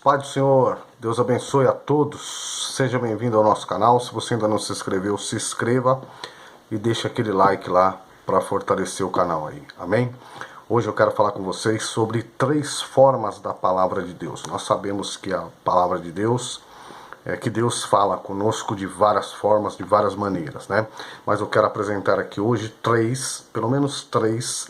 Pai do Senhor, Deus abençoe a todos. Seja bem-vindo ao nosso canal. Se você ainda não se inscreveu, se inscreva e deixa aquele like lá para fortalecer o canal aí. Amém? Hoje eu quero falar com vocês sobre 3 formas da palavra de Deus. Nós sabemos que a palavra de Deus é que Deus fala conosco de várias formas, de várias maneiras, né? Mas eu quero apresentar aqui hoje pelo menos três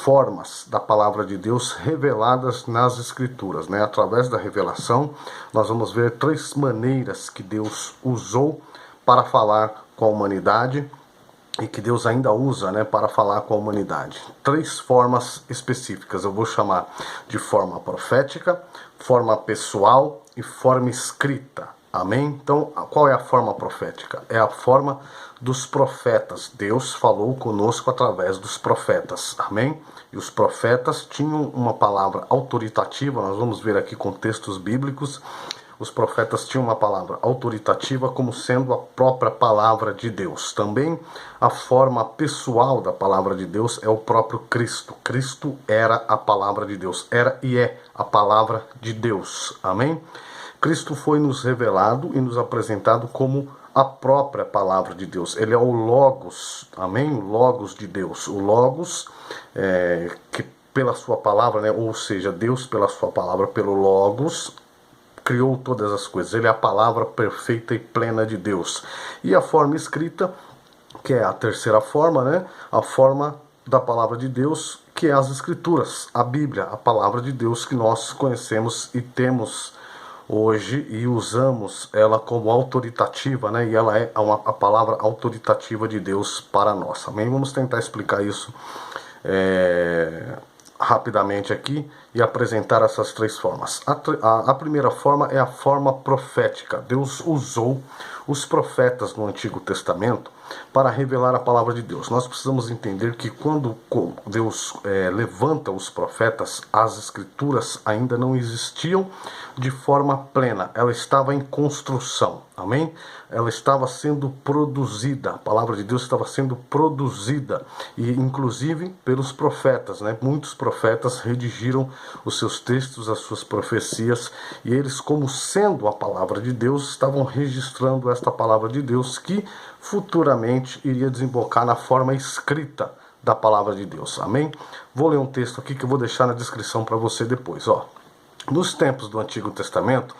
formas da palavra de Deus reveladas nas Escrituras, né? Através da revelação, nós vamos ver 3 maneiras que Deus usou para falar com a humanidade e que Deus ainda usa, né, para falar com a humanidade. 3 formas específicas, eu vou chamar de forma profética, forma pessoal e forma escrita. Amém? Então, qual é a forma profética? É a forma dos profetas. Deus falou conosco através dos profetas. Amém? E os profetas tinham uma palavra autoritativa. Nós vamos ver aqui com textos bíblicos. Os profetas tinham uma palavra autoritativa como sendo a própria palavra de Deus. Também a forma pessoal da palavra de Deus é o próprio Cristo. Cristo era a palavra de Deus. Era e é a palavra de Deus. Amém? Cristo foi nos revelado e nos apresentado como a própria palavra de Deus. Ele é o Logos, amém? O Logos de Deus. O Logos, que pela sua palavra, né? Ou seja, Deus pela sua palavra, pelo Logos, criou todas as coisas. Ele é a palavra perfeita e plena de Deus. E a forma escrita, que é a terceira forma, né? A forma da palavra de Deus, que é as Escrituras, a Bíblia, a palavra de Deus que nós conhecemos e temos hoje e usamos ela como autoritativa, né? E ela é a palavra autoritativa de Deus para nós. Amém? Vamos tentar explicar isso rapidamente aqui e apresentar essas 3 formas. A primeira forma é a forma profética. Deus usou os profetas no Antigo Testamento para revelar a palavra de Deus. Nós precisamos entender que quando Deus levanta os profetas, as Escrituras ainda não existiam de forma plena. Ela estava em construção. Amém? Ela estava sendo produzida. A palavra de Deus estava sendo produzida. E inclusive pelos profetas, né? Muitos profetas redigiram os seus textos, as suas profecias. E eles, como sendo a palavra de Deus, estavam registrando esta palavra de Deus que futuramente iria desembocar na forma escrita da palavra de Deus. Amém? Vou ler um texto aqui que eu vou deixar na descrição para você depois. Ó. Nos tempos do Antigo Testamento,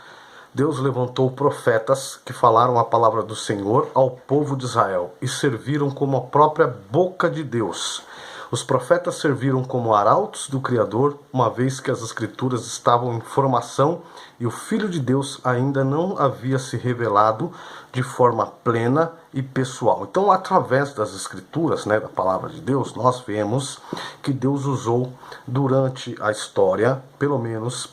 Deus levantou profetas que falaram a palavra do Senhor ao povo de Israel e serviram como a própria boca de Deus. Os profetas serviram como arautos do Criador, uma vez que as Escrituras estavam em formação e o Filho de Deus ainda não havia se revelado de forma plena e pessoal. Então, através das Escrituras, né, da palavra de Deus, nós vemos que Deus usou durante a história, pelo menos,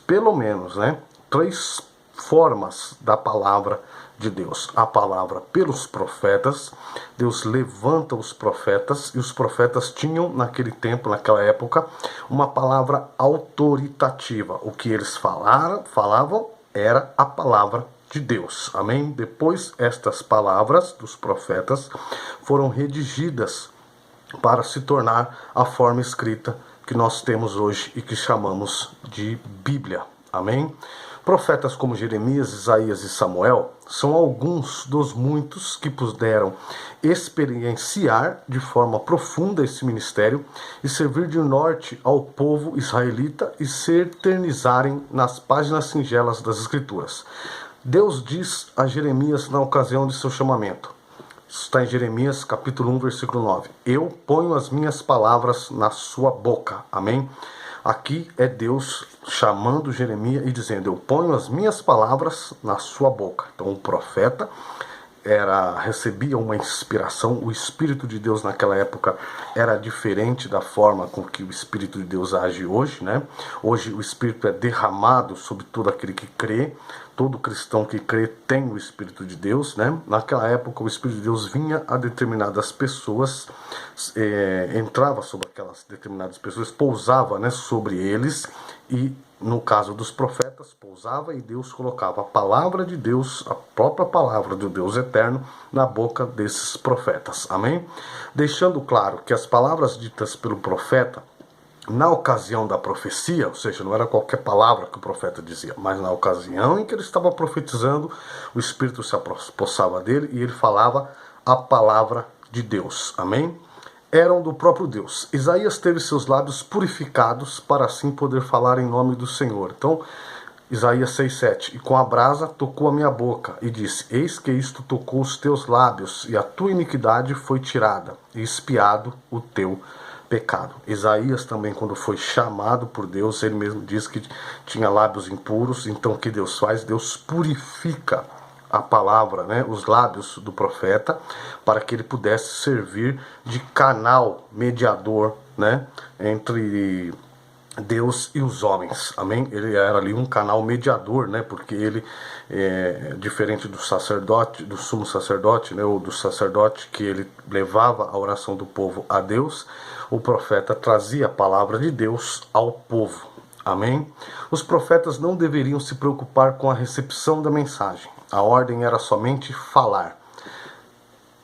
né, 3 formas da palavra de Deus. A palavra pelos profetas. Deus levanta os profetas, e os profetas tinham naquele tempo, naquela época, uma palavra autoritativa. O que eles falavam era a palavra de Deus. Amém? Depois, estas palavras dos profetas foram redigidas para se tornar a forma escrita que nós temos hoje e que chamamos de Bíblia. Amém? Profetas como Jeremias, Isaías e Samuel são alguns dos muitos que puderam experienciar de forma profunda esse ministério e servir de norte ao povo israelita e se eternizarem nas páginas singelas das Escrituras. Deus diz a Jeremias na ocasião de seu chamamento. Isso está em Jeremias capítulo 1, versículo 9. Eu ponho as minhas palavras na sua boca. Amém? Aqui é Deus chamando Jeremias e dizendo: eu ponho as minhas palavras na sua boca. Então o profeta recebia uma inspiração. O Espírito de Deus naquela época era diferente da forma com que o Espírito de Deus age hoje, né? Hoje o Espírito é derramado sobre todo aquele que crê. Todo cristão que crê tem o Espírito de Deus, né? Naquela época o Espírito de Deus vinha a determinadas pessoas, entrava sobre aquelas determinadas pessoas, pousava, né, sobre eles, e no caso dos profetas, pousava e Deus colocava a palavra de Deus, a própria palavra do Deus eterno, na boca desses profetas. Amém? Deixando claro que as palavras ditas pelo profeta na ocasião da profecia, ou seja, não era qualquer palavra que o profeta dizia, mas na ocasião em que ele estava profetizando, o Espírito se apossava dele e ele falava a palavra de Deus. Amém? Eram do próprio Deus. Isaías teve seus lábios purificados para assim poder falar em nome do Senhor. Então, Isaías 6,7. E com a brasa tocou a minha boca e disse: Eis que isto tocou os teus lábios, e a tua iniquidade foi tirada, e expiado o teu pecado. Isaías também, quando foi chamado por Deus, ele mesmo diz que tinha lábios impuros. Então o que Deus faz? Deus purifica a palavra, né, os lábios do profeta, para que ele pudesse servir de canal mediador, né, entre Deus e os homens. Amém? Ele era ali um canal mediador, né? Porque ele diferente do sacerdote, do sumo sacerdote, né? Ou do sacerdote que ele levava a oração do povo a Deus, o profeta trazia a palavra de Deus ao povo. Amém? Os profetas não deveriam se preocupar com a recepção da mensagem. A ordem era somente falar.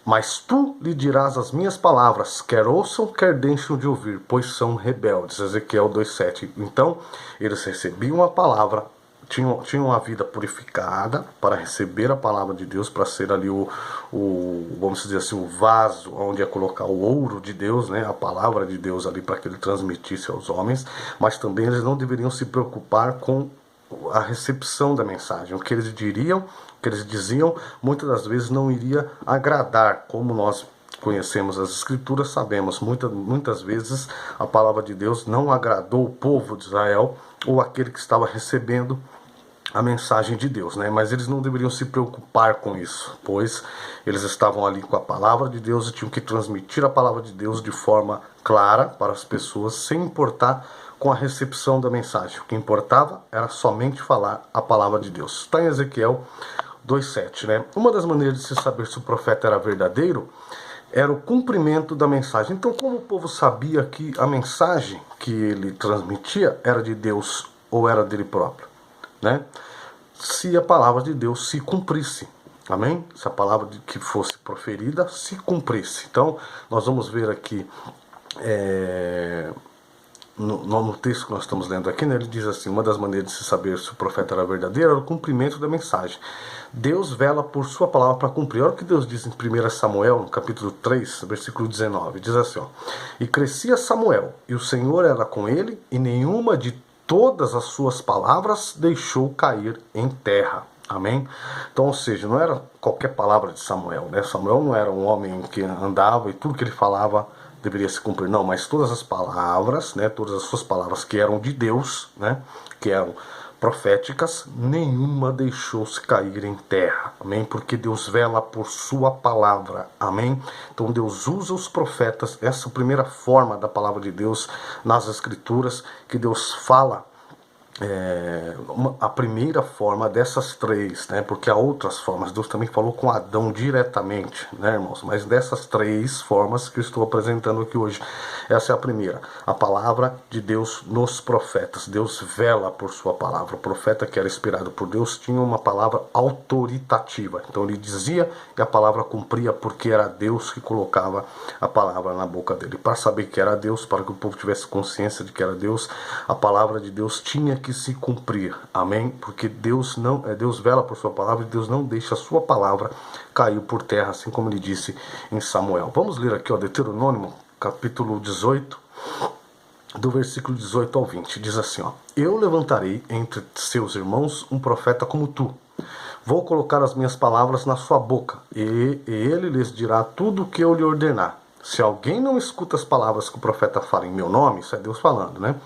Mas tu lhe dirás as minhas palavras, quer ouçam, quer deixem de ouvir, pois são rebeldes. Ezequiel 2,7. Então, eles recebiam a palavra, tinham a vida purificada para receber a palavra de Deus, para ser ali vamos dizer assim, o vaso onde ia colocar o ouro de Deus, né, a palavra de Deus ali para que ele transmitisse aos homens. Mas também eles não deveriam se preocupar com a recepção da mensagem. O que eles diriam, o que eles diziam, muitas das vezes não iria agradar. Como nós conhecemos as Escrituras, sabemos, muitas vezes a palavra de Deus não agradou o povo de Israel ou aquele que estava recebendo a mensagem de Deus, né? Mas eles não deveriam se preocupar com isso, pois eles estavam ali com a palavra de Deus e tinham que transmitir a palavra de Deus de forma clara para as pessoas, sem importar com a recepção da mensagem. O que importava era somente falar a palavra de Deus. Está em Ezequiel 2,7, né? Uma das maneiras de se saber se o profeta era verdadeiro era o cumprimento da mensagem. Então, como o povo sabia que a mensagem que ele transmitia era de Deus ou era dele próprio, né? Se a palavra de Deus se cumprisse. Amém? Se a palavra que fosse proferida se cumprisse. Então, nós vamos ver aqui no texto que nós estamos lendo aqui, né, ele diz assim: uma das maneiras de se saber se o profeta era verdadeiro era o cumprimento da mensagem. Deus vela por sua palavra para cumprir. Olha o que Deus diz em 1 Samuel, no capítulo 3, versículo 19. Diz assim, ó: E crescia Samuel, e o Senhor era com ele, e nenhuma de todas as suas palavras deixou cair em terra. Amém? Então, ou seja, não era qualquer palavra de Samuel, né? Samuel não era um homem que andava e tudo que ele falava deveria se cumprir, não, mas todas as palavras, né, todas as suas palavras que eram de Deus, né, que eram proféticas, nenhuma deixou-se cair em terra, amém? Porque Deus vela por sua palavra, amém? Então Deus usa os profetas, essa primeira forma da palavra de Deus nas Escrituras, que Deus fala, a primeira forma dessas três, né? Porque há outras formas. Deus também falou com Adão diretamente, né, irmãos? Mas dessas três formas que eu estou apresentando aqui hoje, essa é a primeira. A palavra de Deus nos profetas. Deus vela por sua palavra. O profeta que era inspirado por Deus tinha uma palavra autoritativa. Então ele dizia e a palavra cumpria, porque era Deus que colocava a palavra na boca dele. Para saber que era Deus, para que o povo tivesse consciência de que era Deus, a palavra de Deus tinha que se cumprir, amém? Porque Deus vela por sua palavra e Deus não deixa a sua palavra cair por terra, assim como ele disse em Samuel. Vamos ler aqui, ó, Deuteronômio, capítulo 18, do versículo 18 ao 20. Diz assim, ó: Eu levantarei entre seus irmãos um profeta como tu. Vou colocar as minhas palavras na sua boca, e ele lhes dirá tudo o que eu lhe ordenar. Se alguém não escuta as palavras que o profeta fala em meu nome, isso é Deus falando, né?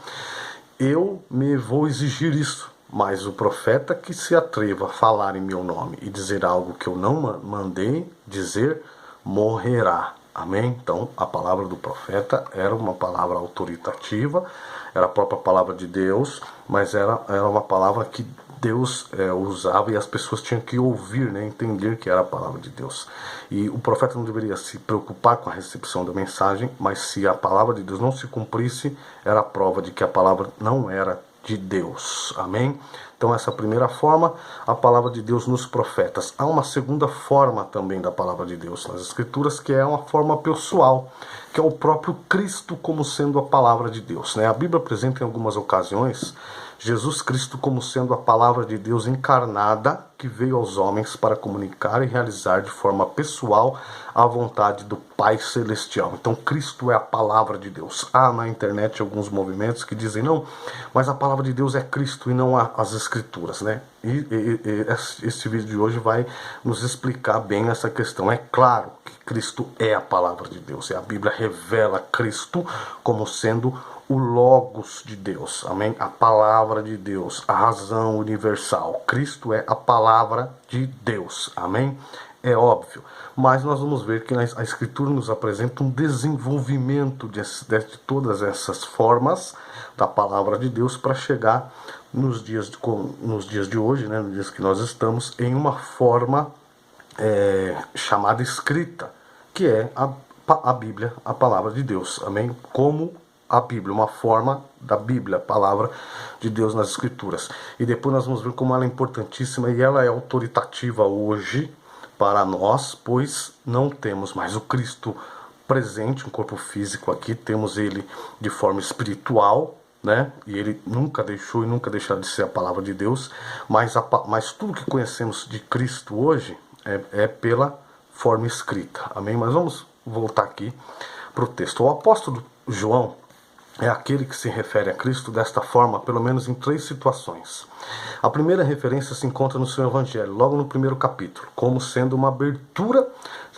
Eu me vou exigir isso, mas o profeta que se atreva a falar em meu nome e dizer algo que eu não mandei dizer, morrerá. Amém? Então, a palavra do profeta era uma palavra autoritativa, era a própria palavra de Deus, mas era uma palavra que Deus usava e as pessoas tinham que ouvir, né, entender que era a palavra de Deus. E o profeta não deveria se preocupar com a recepção da mensagem, mas se a palavra de Deus não se cumprisse, era a prova de que a palavra não era de Deus. Amém? Então essa é a primeira forma, a palavra de Deus nos profetas. Há uma segunda forma também da palavra de Deus nas Escrituras, que é uma forma pessoal, que é o próprio Cristo como sendo a palavra de Deus, né? A Bíblia apresenta em algumas ocasiões Jesus Cristo como sendo a palavra de Deus encarnada, que veio aos homens para comunicar e realizar de forma pessoal a vontade do Pai Celestial. Então Cristo é a palavra de Deus. Há na internet alguns movimentos que dizem, não, mas a palavra de Deus é Cristo e não as Escrituras, né? E esse vídeo de hoje vai nos explicar bem essa questão. É claro que Cristo é a palavra de Deus, e a Bíblia revela Cristo como sendo o Logos de Deus, amém? A palavra de Deus, a razão universal. Cristo é a palavra de Deus, amém? É óbvio, mas nós vamos ver que a Escritura nos apresenta um desenvolvimento de todas essas formas da palavra de Deus para chegar nos dias de hoje, né, nos dias que nós estamos, em uma forma chamada escrita, que é a Bíblia, a palavra de Deus, amém? Como a Bíblia, uma forma da Bíblia, a palavra de Deus nas Escrituras. E depois nós vamos ver como ela é importantíssima e ela é autoritativa hoje para nós, pois não temos mais o Cristo presente, um corpo físico aqui, temos ele de forma espiritual, né? E ele nunca deixou e nunca deixará de ser a palavra de Deus, mas tudo que conhecemos de Cristo hoje é pela forma escrita, amém? Mas vamos voltar aqui para o texto. O apóstolo João é aquele que se refere a Cristo desta forma, pelo menos em 3 situações. A primeira referência se encontra no seu Evangelho, logo no primeiro capítulo, como sendo uma abertura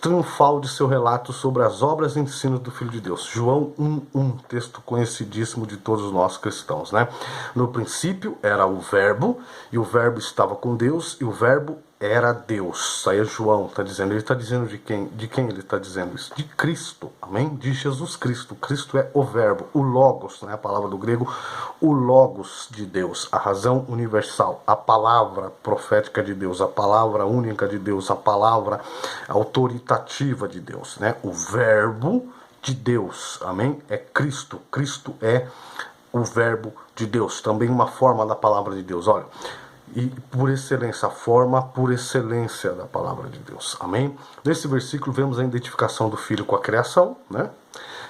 triunfal de seu relato sobre as obras e ensinos do Filho de Deus. João 1:1, texto conhecidíssimo de todos nós cristãos, né? No princípio era o Verbo, e o Verbo estava com Deus, e o Verbo era Deus. Isso aí é João está dizendo. Ele está dizendo de quem? De quem ele está dizendo isso? De Cristo, amém? De Jesus Cristo. Cristo é o Verbo, o Logos, né? A palavra do grego, o Logos de Deus, a razão universal, a palavra profética de Deus, a palavra única de Deus, a palavra autoritativa de Deus, né? O Verbo de Deus, amém? É Cristo. Cristo é o Verbo de Deus, também uma forma da palavra de Deus. Olha, e por excelência, a forma por excelência da palavra de Deus, amém? Nesse versículo vemos a identificação do Filho com a criação, né?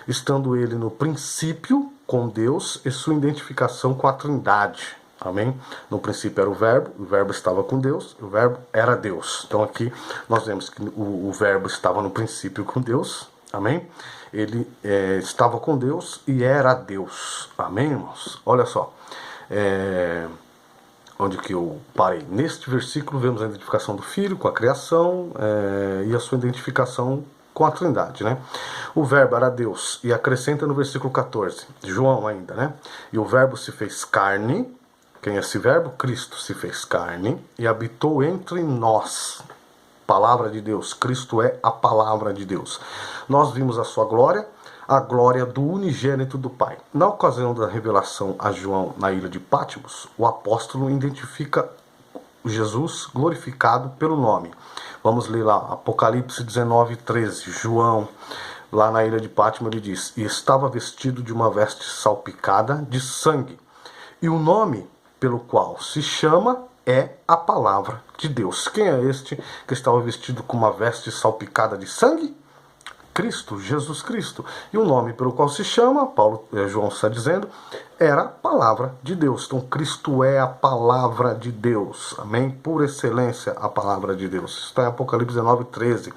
Estando ele no princípio com Deus, e sua identificação com a Trindade, amém? No princípio era o Verbo estava com Deus, o Verbo era Deus. Então aqui nós vemos que o Verbo estava no princípio com Deus, amém? Ele estava com Deus e era Deus, amém, irmãos? Olha só, onde que eu parei? Neste versículo vemos a identificação do Filho com a criação e a sua identificação com a Trindade, né? O Verbo era Deus, e acrescenta no versículo 14, João ainda, né? E o Verbo se fez carne. Quem é esse Verbo? Cristo se fez carne e habitou entre nós. Palavra de Deus. Cristo é a palavra de Deus. Nós vimos a sua glória, a glória do unigênito do Pai. Na ocasião da revelação a João na ilha de Patmos, o apóstolo identifica Jesus glorificado pelo nome. Vamos ler lá, Apocalipse 19:13. João, lá na ilha de Patmos, ele diz: e estava vestido de uma veste salpicada de sangue, e o nome pelo qual se chama é a palavra de Deus. Quem é este que estava vestido com uma veste salpicada de sangue? Cristo, Jesus Cristo. E o nome pelo qual se chama, João está dizendo, era a palavra de Deus. Então Cristo é a palavra de Deus, amém? Por excelência a palavra de Deus. Isso está em Apocalipse 19:13.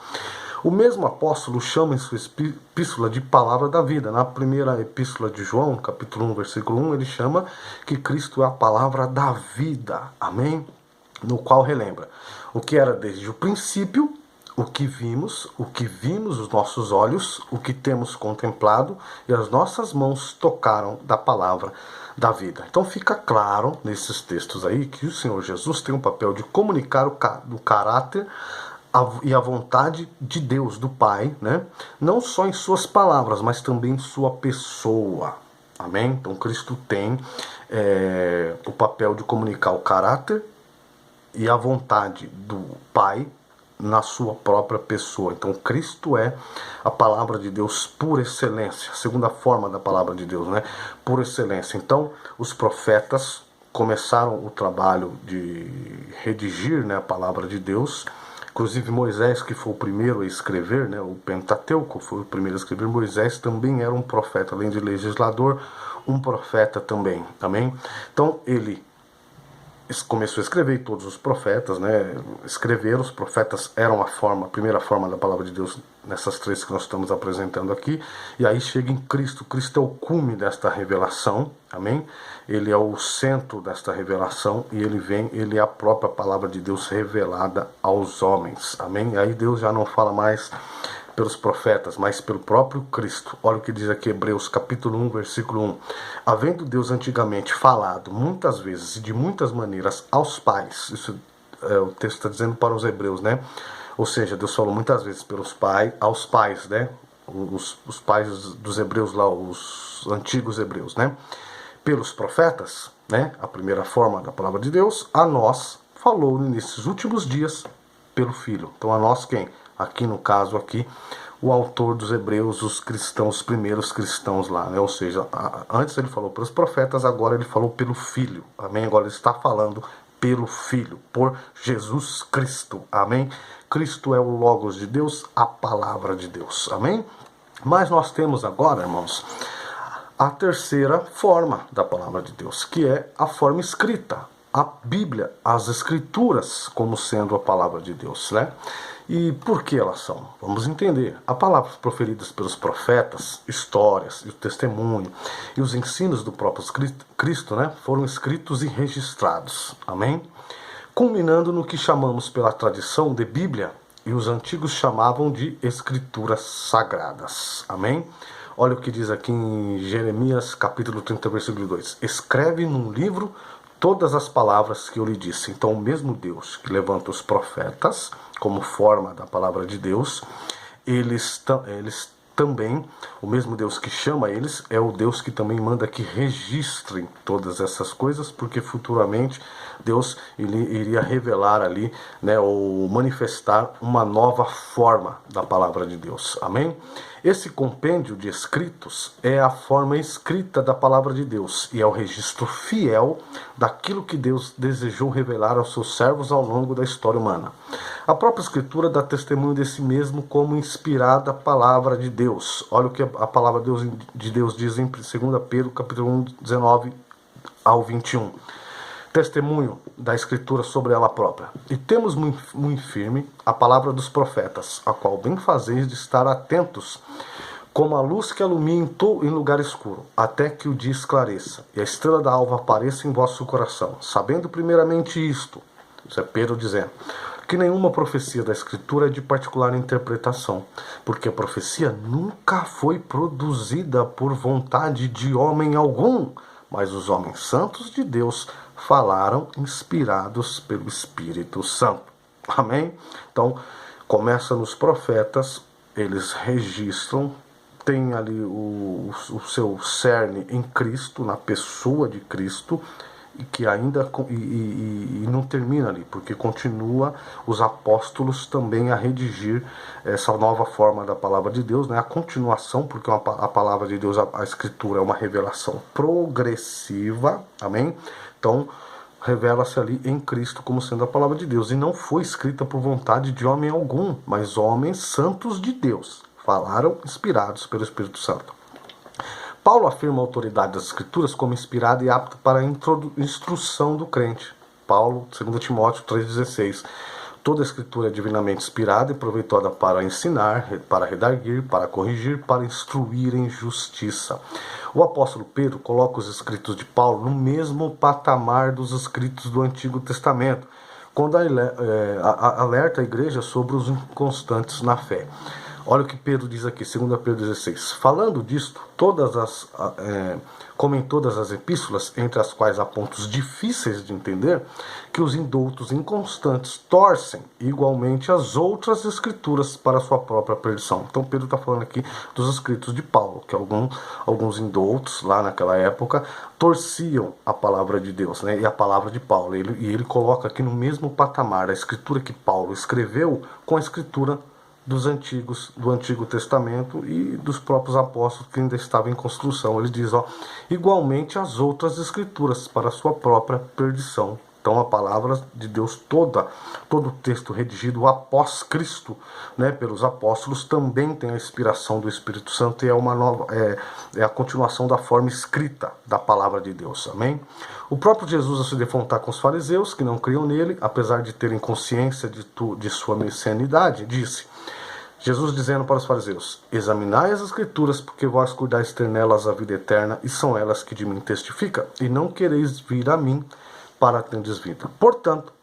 O mesmo apóstolo chama em sua epístola de palavra da vida. Na primeira epístola de João, capítulo 1, versículo 1, ele chama que Cristo é a palavra da vida, amém? No qual relembra o que era desde o princípio, o que vimos os nossos olhos, o que temos contemplado e as nossas mãos tocaram da palavra da vida. Então fica claro nesses textos aí que o Senhor Jesus tem um papel de comunicar o caráter e a vontade de Deus, do Pai, né? Não só em suas palavras, mas também em sua pessoa. Amém? Então Cristo tem o papel de comunicar o caráter e a vontade do Pai na sua própria pessoa. Então Cristo é a palavra de Deus por excelência, a segunda forma da palavra de Deus, né? Por excelência. Então os profetas começaram o trabalho de redigir, né, a palavra de Deus. Inclusive Moisés, que foi o primeiro a escrever, né, o Pentateuco foi o primeiro a escrever. Moisés também era um profeta, além de legislador, um profeta também. Amém? Então ele começou a escrever, todos os profetas, né, escreveram. Os profetas eram a primeira forma da palavra de Deus nessas três que nós estamos apresentando aqui, e aí chega em Cristo. Cristo é o cume desta revelação, amém? Ele é o centro desta revelação, e ele é a própria palavra de Deus revelada aos homens, amém? E aí Deus já não fala mais pelos profetas, mas pelo próprio Cristo. Olha o que diz aqui Hebreus capítulo 1, versículo 1. Havendo Deus antigamente falado muitas vezes e de muitas maneiras aos pais, isso o texto está dizendo para os hebreus, né? Ou seja, Deus falou muitas vezes pelos pais, aos pais, né? Os pais dos hebreus lá, os antigos hebreus, né? Pelos profetas, né? A primeira forma da palavra de Deus, a nós falou nesses últimos dias pelo Filho. Então a nós quem? Aqui no caso aqui, o autor dos Hebreus, os cristãos, os primeiros cristãos lá, né? Ou seja, antes ele falou pelos profetas, agora ele falou pelo Filho, amém? Agora ele está falando pelo Filho, por Jesus Cristo, amém? Cristo é o Logos de Deus, a palavra de Deus, amém? Mas nós temos agora, irmãos, a terceira forma da palavra de Deus, que é a forma escrita, a Bíblia, as Escrituras como sendo a palavra de Deus, né? E por que elas são? Vamos entender. As palavras proferidas pelos profetas, histórias e o testemunho e os ensinos do próprio Cristo, né, foram escritos e registrados. Amém? Culminando no que chamamos pela tradição de Bíblia e os antigos chamavam de Escrituras Sagradas. Amém? Olha o que diz aqui em Jeremias capítulo 30, versículo 2. Escreve num livro todas as palavras que eu lhe disse. Então o mesmo Deus que levanta os profetas como forma da palavra de Deus, eles também, o mesmo Deus que chama eles, é o Deus que também manda que registrem todas essas coisas, porque futuramente Deus iria revelar ali, né, ou manifestar uma nova forma da palavra de Deus. Amém? Esse compêndio de escritos é a forma escrita da palavra de Deus e é o registro fiel daquilo que Deus desejou revelar aos seus servos ao longo da história humana. A própria Escritura dá testemunho de si mesmo como inspirada palavra de Deus. Olha o que a palavra de Deus diz em 2 Pedro capítulo 1, 19 ao 21. Testemunho da Escritura sobre ela própria. E temos muito firme a palavra dos profetas, a qual bem fazeis de estar atentos, como a luz que alumia em lugar escuro, até que o dia esclareça, e a estrela da alva apareça em vosso coração. Sabendo primeiramente isto, isso é Pedro dizendo, que nenhuma profecia da Escritura é de particular interpretação, porque a profecia nunca foi produzida por vontade de homem algum, mas os homens santos de Deus falaram inspirados pelo Espírito Santo. Amém? Então, começa nos profetas, eles registram, tem ali o seu cerne em Cristo, na pessoa de Cristo, e que ainda e não termina ali, porque continua os apóstolos também a redigir essa nova forma da palavra de Deus, né? A continuação, porque a palavra de Deus, a Escritura é uma revelação progressiva, amém? Então, revela-se ali em Cristo como sendo a palavra de Deus, e não foi escrita por vontade de homem algum, mas homens santos de Deus, falaram inspirados pelo Espírito Santo. Paulo afirma a autoridade das Escrituras como inspirada e apta para a instrução do crente. Paulo, 2 Timóteo 3,16. Toda a Escritura é divinamente inspirada e proveitosa para ensinar, para redarguir, para corrigir, para instruir em justiça. O apóstolo Pedro coloca os escritos de Paulo no mesmo patamar dos escritos do Antigo Testamento, quando alerta a igreja sobre os inconstantes na fé. Olha o que Pedro diz aqui, 2 Pedro 16. Falando disto, como em todas as epístolas, entre as quais há pontos difíceis de entender, que os indoutos inconstantes torcem igualmente as outras escrituras para a sua própria perdição. Então Pedro está falando aqui dos escritos de Paulo, que alguns indoutos, lá naquela época, torciam a palavra de Deus, né, e a palavra de Paulo. E ele coloca aqui no mesmo patamar a escritura que Paulo escreveu com a escritura do Antigo Testamento e dos próprios apóstolos que ainda estavam em construção. Ele diz, ó, igualmente as outras escrituras para a sua própria perdição. Então a palavra de Deus todo o texto redigido após Cristo, né, pelos apóstolos, também tem a inspiração do Espírito Santo e é a continuação da forma escrita da palavra de Deus. Amém? O próprio Jesus, a se defrontar com os fariseus, que não criam nele, apesar de terem consciência de sua messianidade, disse, Jesus dizendo para os fariseus, examinai as escrituras, porque vós cuidais ter nelas a vida eterna, e são elas que de mim testificam, e não quereis vir a mim para tendes vida. Portanto,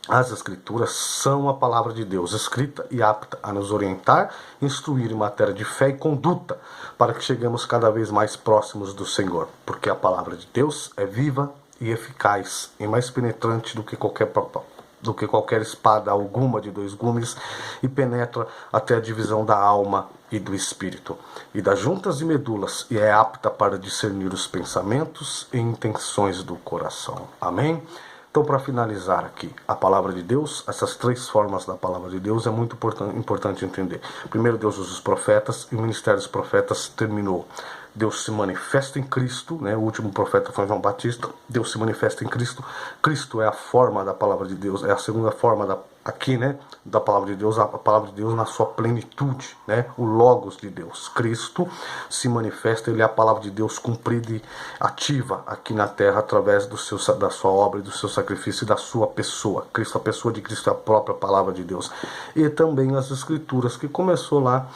as escrituras são a palavra de Deus, escrita e apta a nos orientar, instruir em matéria de fé e conduta, para que cheguemos cada vez mais próximos do Senhor, porque a palavra de Deus é viva e eficaz, e mais penetrante do que qualquer espada alguma de 2 gumes, e penetra até a divisão da alma e do espírito, e das juntas e medulas, e é apta para discernir os pensamentos e intenções do coração. Amém? Então, para finalizar aqui, a palavra de Deus, essas 3 formas da palavra de Deus é muito importante entender. Primeiro, Deus usa os profetas, e o ministério dos profetas terminou. Deus se manifesta em Cristo, né? O último profeta foi João Batista. Deus se manifesta em Cristo. Cristo é a forma da palavra de Deus, é a segunda forma da palavra de Deus, a palavra de Deus na sua plenitude, né? O Logos de Deus. Cristo se manifesta, ele é a palavra de Deus cumprida e ativa aqui na terra através da sua obra, do seu sacrifício e da sua pessoa. Cristo, a pessoa de Cristo é a própria palavra de Deus. E também as Escrituras, que começou lá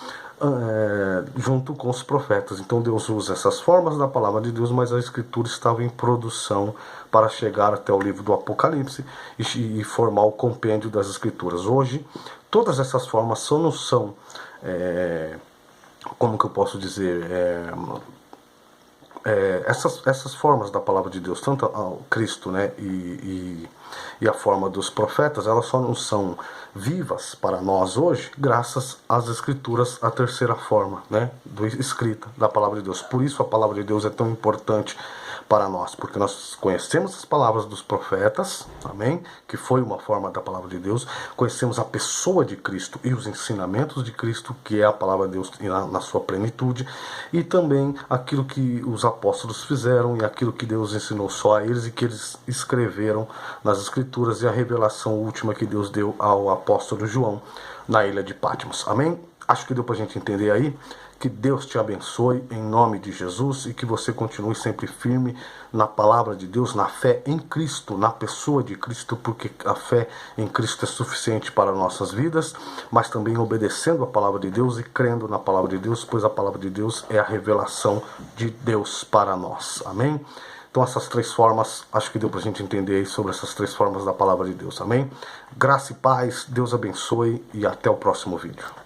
junto com os profetas. Então Deus usa essas formas da palavra de Deus, mas a Escritura estava em produção para chegar até o livro do Apocalipse e formar o compêndio das Escrituras. Hoje, todas essas formas só não são, como que eu posso dizer, essas formas da palavra de Deus, tanto ao Cristo, né, e a forma dos profetas, elas só não são vivas para nós hoje, graças às Escrituras, a terceira forma, né, escrita da palavra de Deus. Por isso a palavra de Deus é tão importante para nós, porque nós conhecemos as palavras dos profetas, amém? Que foi uma forma da palavra de Deus, conhecemos a pessoa de Cristo e os ensinamentos de Cristo, que é a palavra de Deus na sua plenitude, e também aquilo que os apóstolos fizeram e aquilo que Deus ensinou só a eles e que eles escreveram nas Escrituras, e a revelação última que Deus deu ao apóstolo João na ilha de Patmos. Amém? Acho que deu pra gente entender aí. Que Deus te abençoe em nome de Jesus e que você continue sempre firme na palavra de Deus, na fé em Cristo, na pessoa de Cristo, porque a fé em Cristo é suficiente para nossas vidas, mas também obedecendo a palavra de Deus e crendo na palavra de Deus, pois a palavra de Deus é a revelação de Deus para nós. Amém? Então essas 3 formas, acho que deu pra gente entender aí sobre essas 3 formas da palavra de Deus. Amém? Graça e paz, Deus abençoe e até o próximo vídeo.